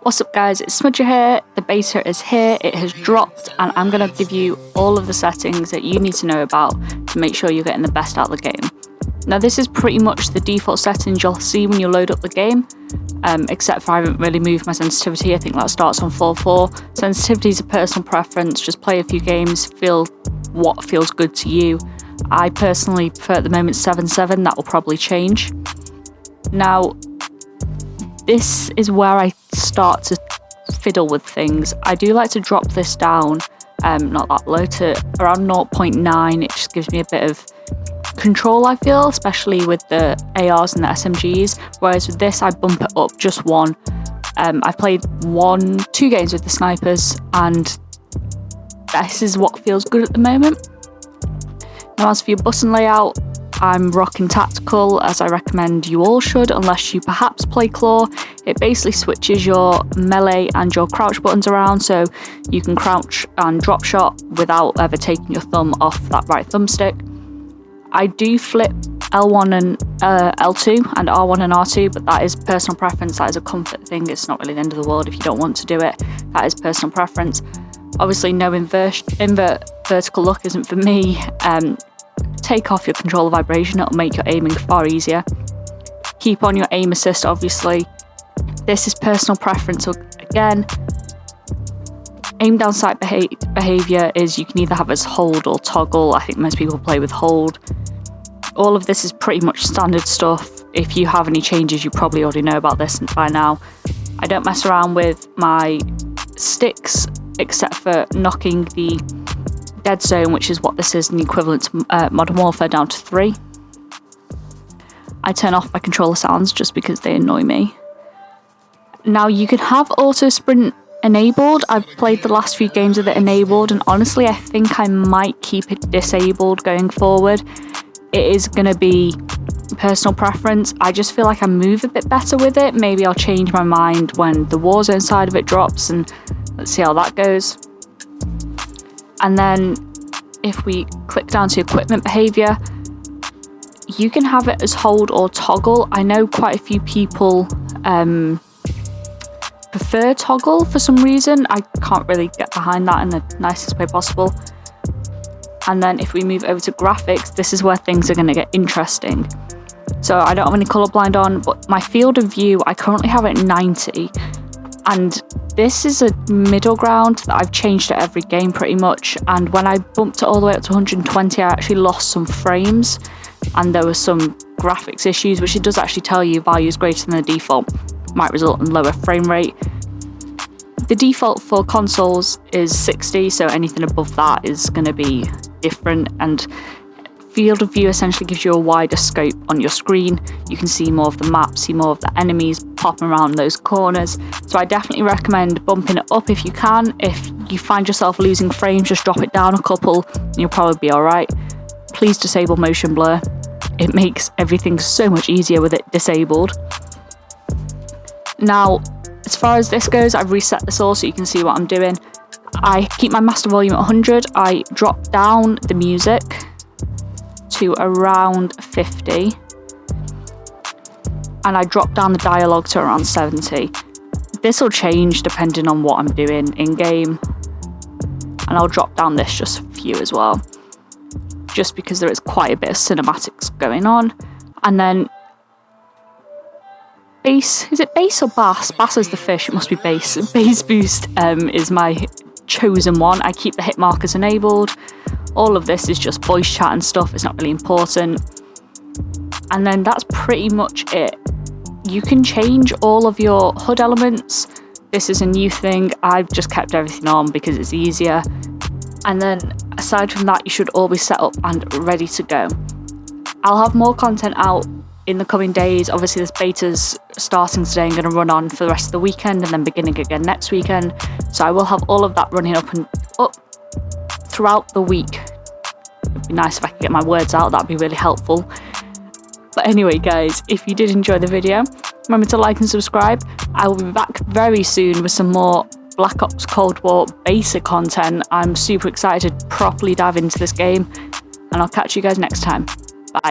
What's up guys, it's Smudger here, the beta is here, it has dropped, and I'm going to give you all of the settings that you need to know about to make sure you're getting the best out of the game. Now this is pretty much the default settings you'll see when you load up the game, except for I haven't really moved my sensitivity. I think that starts on 4.4. Sensitivity is a personal preference, just play a few games, feel what feels good to you. I personally prefer at the moment 7.7, that will probably change. Now this is where I start to fiddle with things. I do like to drop this down, not that low, to around 0.9. It just gives me a bit of control, I feel, especially with the ARs and the SMGs, whereas with this I bump it up just one. I've played 2 games with the snipers and this is what feels good at the moment. Now as for your button layout, I'm rocking tactical, as I recommend you all should, unless you perhaps play claw. It basically switches your melee and your crouch buttons around, so you can crouch and drop shot without ever taking your thumb off that right thumbstick. I do flip L1 and L2 and R1 and R2, but that is personal preference. That is a comfort thing. It's not really the end of the world if you don't want to do it. That is personal preference. Obviously no invert vertical look isn't for me. Take off your controller vibration, it'll make your aiming far easier. Keep on your aim assist, obviously. This is personal preference. So again, aim down sight behavior is you can either have as hold or toggle. I think most people play with hold. All of this is pretty much standard stuff. If you have any changes, you probably already know about this by now. I don't mess around with my sticks except for knocking the dead zone, which is what this is, in the equivalent to Modern Warfare, down to 3. I turn off my controller sounds just because they annoy me. Now you can have auto sprint enabled. I've played the last few games with it enabled, and honestly I think I might keep it disabled going forward. It is going to be personal preference. I just feel like I move a bit better with it. Maybe I'll change my mind when the Warzone side of it drops, and let's see how that goes. And then if we click down to equipment behavior, you can have it as hold or toggle. I know quite a few people prefer toggle for some reason. I can't really get behind that in the nicest way possible. And then if we move over to graphics, this is where things are going to get interesting. So I don't have any colorblind on, but my field of view, I currently have it at 90. And this is a middle ground that I've changed at every game pretty much, and when I bumped it all the way up to 120 I actually lost some frames and there were some graphics issues, which it does actually tell you values greater than the default might result in lower frame rate. The default for consoles is 60, so anything above that is going to be different, and field of view essentially gives you a wider scope on your screen. You can see more of the map, see more of the enemies popping around those corners. So I definitely recommend bumping it up if you can. If you find yourself losing frames, just drop it down a couple and you'll probably be alright. Please disable motion blur. It makes everything so much easier with it disabled. Now, as far as this goes, I've reset this all so you can see what I'm doing. I keep my master volume at 100. I drop down the music to around 50, and I drop down the dialogue to around 70. This will change depending on what I'm doing in game, and I'll drop down this just a few as well, just because there is quite a bit of cinematics going on. And then bass, is it bass or bass? Bass is the fish, it must be bass. Bass boost is my chosen one. I keep the hit markers enabled. All of this is just voice chat and stuff, it's not really important. And then that's pretty much it. You can change all of your HUD elements. This is a new thing, I've just kept everything on because it's easier. And then aside from that, you should all be set up and ready to go. I'll have more content out in the coming days. Obviously this beta's starting today and going to run on for the rest of the weekend and then beginning again next weekend. So I will have all of that running up throughout the week. It'd be nice if I could get my words out, that'd be really helpful. But anyway guys, if you did enjoy the video, remember to like and subscribe. I will be back very soon with some more Black Ops Cold War basic content. I'm super excited to properly dive into this game, and I'll catch you guys next time.